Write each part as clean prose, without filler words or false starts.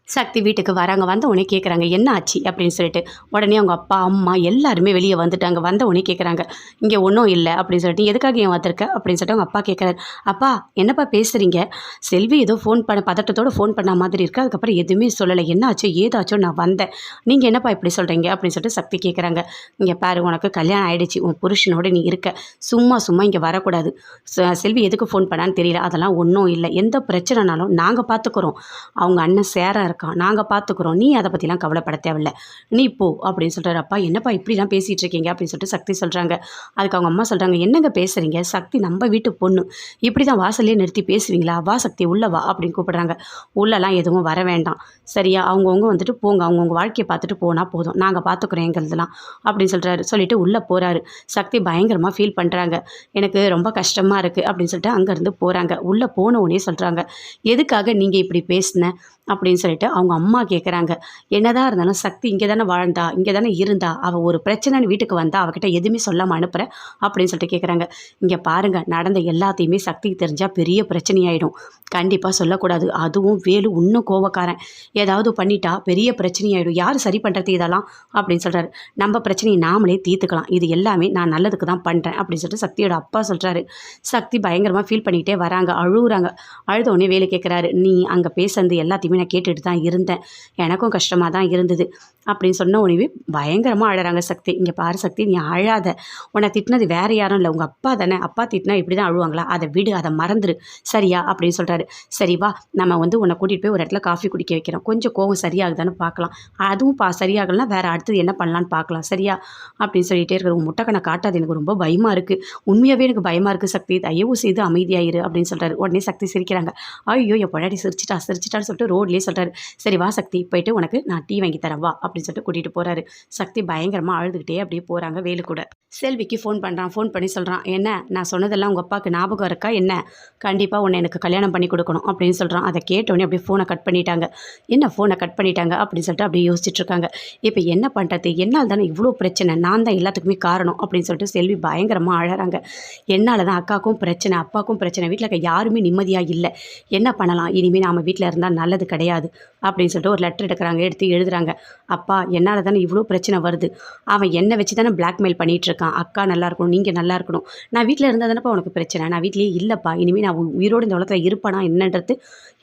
சக்தி வீட்டுக்கு வராங்க. வந்த உடனே கேட்குறாங்க, "என்ன ஆச்சு?" அப்படின்னு சொல்லிட்டு. உடனே அவங்க அப்பா, அம்மா எல்லாருமே வெளிய வந்துட்டாங்க. வந்த உடனே கேட்குறாங்க, "இங்கே ஒண்ணும் இல்ல." அப்படின்னு சொல்லிட்டு. "எதுக்காக ஏன் வந்திருக்க?" அப்படின்னு சொல்லிட்டு அவங்க அப்பா கேட்குறாரு. "அப்பா என்னப்பா பேசுறீங்க? செல்வி ஏதோ ஃபோன் பண்ண பதட்டத்தோட ஃபோன் பண்ண மாதிரி இருக்கு. அதுக்கப்புறம் எதுவுமே சொல்லல. என்ன ஆச்சோ ஏதாச்சோ நான் வந்தேன். நீங்க என்னப்பா இப்படி சொல்றீங்க?" அப்படின்னு சொல்லிட்டு சக்தி கேட்குறாங்க. "இங்க பாரு, உனக்கு கல்யாணம் ஆயிடுச்சு. உன் புருஷனோட நீ இருக்க. சும்மா சும்மா இங்க வரக்கூடாது. செல்வி எதுக்கு ஃபோன் பண்ணான்னு தெரியல. அதெல்லாம் ஒண்ணும் இல்ல. எந்த பிரச்சனைனாலும் நாங்க பார்த்துக்குறோம். அவங்க அண்ணன் சேரா இருக்கான். நாங்க பார்த்துக்குறோம். நீ அதை பற்றிலாம் கவலைப்பட தேவையில்ல. நீ போ." அப்படின்னு சொல்கிறாரு. "அப்பா என்னப்பா இப்படிலாம் பேசிகிட்டு இருக்கீங்க?" அப்படின்னு சொல்லிட்டு சக்தி சொல்கிறாங்க. அதுக்கு அவங்க அம்மா சொல்கிறாங்க, "என்னங்க பேசுகிறீங்க? சக்தி நம்ம வீட்டு பொண்ணு. இப்படி தான் வாசல்லே நிறுத்தி பேசுவீங்களா? வா சக்தி உள்ள வா." அப்படின்னு கூப்பிடுறாங்க. "உள்ளலாம் எதுவும் வர வேண்டாம். சரியா? அவங்கவுங்க வந்துட்டு போங்க. அவங்கவுங்க வாழ்க்கையை பார்த்துட்டு போனால் போதும். நாங்கள் பார்த்துக்குறோம் எங்களுதெல்லாம்." அப்படின்னு சொல்கிறாரு. சொல்லிட்டு உள்ளே போகிறாரு. சக்தி பயங்கரமாக ஃபீல் பண்ணுறாங்க. "எனக்கு ரொம்ப கஷ்டமாக இருக்குது." அப்படின்னு சொல்லிட்டு அங்கேருந்து போகிறாங்க. உள்ளே போன உடனே சொல்கிறாங்க, "எதுக்காக நீங்கள் இப்படி பேசின?" அப்படின்னு சொல்லிட்டு அவங்க அம்மா கேட்குறாங்க. "என்னதான் இருந்தாலும் சக்தி இங்கே தானே வாழ்ந்தா, இங்கே தானே இருந்தா. அவள் ஒரு பிரச்சனைன்னு வீட்டுக்கு வந்தா, அவகிட்ட எதுவுமே சொல்லாமல் அனுப்புற?" அப்படின்னு சொல்லிட்டு கேட்குறாங்க. "இங்கே பாருங்க, நடந்த எல்லாத்தையுமே சக்திக்கு தெரிஞ்சால் பெரிய பிரச்சனையாயிடும். கண்டிப்பாக சொல்லக்கூடாது. அதுவும் வேலு இன்னும் கோவக்காரன். ஏதாவது பண்ணிட்டா பெரிய பிரச்சனையாயிடும். யார் சரி பண்ணுறது இதெல்லாம்?" அப்படின்னு சொல்கிறாரு. "நம்ம பிரச்சனையை நாமளே தீர்த்துக்கலாம். இது எல்லாமே நான் நல்லதுக்கு தான் பண்ணுறேன்." அப்படின்னு சொல்லிட்டு சக்தியோட அப்பா சொல்கிறாரு. சக்தி பயங்கரமாக ஃபீல் பண்ணிக்கிட்டே வராங்க. அழுகுறாங்க. அழுத உடனே வேலு கேட்குறாரு, "நீ அங்கே பேசுனது எல்லாத்தையுமே நான் கேட்டுட்டு தான் இருந்தேன். எனக்கும் கஷ்டமாக தான் இருந்தது." அப்படின்னு சொன்ன உடனே பயங்கரமாக அழறாங்க சக்தி. "இங்கே பாரு சக்தி, நீ அழாத. உன்னை திட்டினது வேறு யாரும் இல்லை, உங்கள் அப்பா தானே. அப்பா திட்டினா இப்படி தான் அழுவாங்களா? அதை விடு, அதை மறந்துடு. சரியா?" அப்படின்னு சொல்கிறாரு. "சரி வா, நம்ம உன்னை கூட்டிகிட்டு போய் ஒரு இடத்துல காஃபி குடிக்க வைக்கிறோம். கொஞ்சம் கோவம் சரியாகுதான்னு பார்க்கலாம். அதுவும் சரியாகலைன்னா வேறு அடுத்தது என்ன பண்ணலான்னு பார்க்கலாம். சரியா?" அப்படின்னு சொல்லிகிட்டே இருக்கிற. "உன் முட்டைக்கண்ணை காட்டாது, எனக்கு ரொம்ப பயமாக இருக்குது. உண்மையாகவே எனக்கு பயமாக இருக்குது சக்தி. தயவு செய்து அமைதியாயிரு." அப்படின்னு சொல்கிறாரு. உடனே சக்தி சிரிக்கிறாங்க. "ஐயோ என் பொண்டாட்டி சிரிச்சிட்டான்னு சொல்லிட்டு ரோட்லேயே சொல்கிறாரு. "சரி வா சக்தி, போயிட்டு உனக்கு நான் டீ வாங்கி தரேன் வா." அப்படின்னு சொல்லிட்டு கூட்டிகிட்டு போகிறாரு. சக்தி பயங்கரமாக அழுதுகிட்டே அப்படியே போகிறாங்க வேலு கூட. செல்விக்கு ஃபோன் பண்ணுறான். ஃபோன் பண்ணி சொல்கிறான், "என்ன நான் சொன்னதெல்லாம் உங்கள் அப்பாவுக்கு ஞாபகம் இருக்கா என்ன? கண்டிப்பாக உன்னை எனக்கு கல்யாணம் பண்ணி கொடுக்கணும்." அப்படின்னு சொல்கிறான். அதை கேட்டோடனே அப்படியே ஃபோனை கட் பண்ணிட்டாங்க. என்ன ஃபோனை கட் பண்ணிட்டாங்க அப்படின்னு சொல்லிட்டு அப்படியே யோசிச்சுட்டு இருக்காங்க. இப்போ என்ன பண்ணுறது? என்னால் தானே இவ்வளோ பிரச்சனை, நான் தான் எல்லாத்துக்குமே காரணம் அப்படின்னு சொல்லிட்டு செல்வி பயங்கரமாக அழறாங்க. "என்னால் தான் அக்காவுக்கும் பிரச்சனை, அப்பாவுக்கும் பிரச்சனை. வீட்டில் இருக்க யாருமே நிம்மதியாக இல்லை. என்ன பண்ணலாம்? இனிமேல் நாம் வீட்டில் இருந்தால் நல்லது கிடையாது." அப்படின்னு சொல்லிட்டு ஒரு லெட்டர் எடுக்கிறாங்க. எடுத்து எழுதுறாங்க. "அப்பா என்னால் தானே இவ்வளோ பிரச்சனை வருது. அவன் என்னை வச்சு தானே பிளாக்மெயில் பண்ணிகிட்டு இருக்கான். அக்கா நல்லா இருக்கணும், நீங்கள் நல்லா இருக்கணும். நான் வீட்டில் இருந்தால் தானேப்பா உனக்கு பிரச்சனை. நான் வீட்டிலேயே இல்லைப்பா. இனிமேல் நான் உயிரோடு இந்த உலகத்தில் இருப்பானா என்னன்றது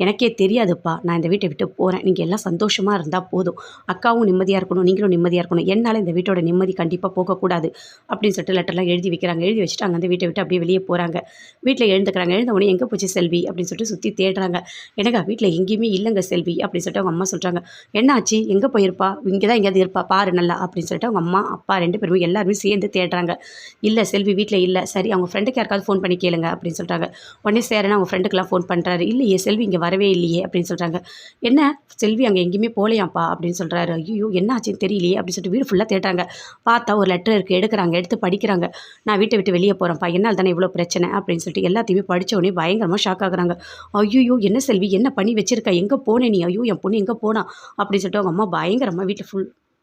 எனக்கே தெரியாதுப்பா. நான் இந்த வீட்டை விட்டு போகிறேன். நீங்கள் எல்லாம் சந்தோஷமாக இருந்தால் போதும். அக்காவும் நிம்மதியாக இருக்கணும், நீங்களும் நிம்மதியாக இருக்கணும். என்னால் இந்த வீட்டோட நிம்மதி கண்டிப்பாக போகக்கூடாது." அப்படின்னு சொல்லிட்டு லெட்டர்லாம் எழுதி வைக்கிறாங்க. எழுதி வச்சுட்டு அங்கேருந்து வீட்டை விட்டு அப்படியே வெளியே போகிறாங்க. வீட்டில் எழுந்துக்கிறாங்க. எழுந்த உடனே எங்கே போச்சு செல்வி அப்படின்னு சொல்லிட்டு சுற்றி தேடுறாங்க. "எனக்கா வீட்டில் எங்கேயுமே இல்லைங்க செல்வி." அப்படின்னு சொல்லிட்டு அவங்க அம்மா சொல்கிறாங்க. "என்ன ஆச்சு? எங்கே போயிருப்பா? இங்கே தான் எங்கேயாவது இருப்பா பாரு நல்லா." அப்படின்னு சொல்லிட்டு அவங்க அம்மா அப்பா 2 பேருமே எல்லாருமே சேர்ந்து தேடுறாங்க. "இல்லை செல்வி வீட்டில் இல்லை." "சரி அவங்க ஃப்ரெண்டுக்கு யாருக்காவது ஃபோன் பண்ணி கேளுங்க." அப்படின்னு சொல்கிறாங்க. உடனே சேரனா அவங்க ஃப்ரெண்டுக்கெலாம் ஃபோன் பண்ணுறாரு. "இல்லையே செல்வி இங்கே வரவே இல்லையே." அப்படின்னு சொல்கிறாங்க. "என்ன செல்வி அங்கே எங்கேயுமே போகலையாம்ப்பா?" அப்படின்னு சொல்கிறாரு. "ஐயோ என்ன ஆச்சுன்னு தெரியலையே." அப்படின்னு சொல்லிட்டு வீடு ஃபுல்லாக தேடுறாங்க. பார்த்தா ஒரு லெட்டர் இருக்குது. எடுக்கிறாங்க. எடுத்து படிக்கிறாங்க. "நான் வீட்டை விட்டு வெளியே போகிறேன்ப்பா. என்னால் தானே இவ்வளோ பிரச்சனை." அப்படின்னு சொல்லிட்டு எல்லாத்தையுமே படித்த உடனே பயங்கரமாக ஷாக் ஆகுறாங்க. "ஐயோ என்ன செல்வி என்ன பண்ணி வச்சிருக்க? எங்கே போனே நீ? ஐயோ என் பொண்ணு எங்கே போனா?" அப்படின்னு சொல்லிட்டு அவங்க அம்மா பயங்கரமாக வீட்டில்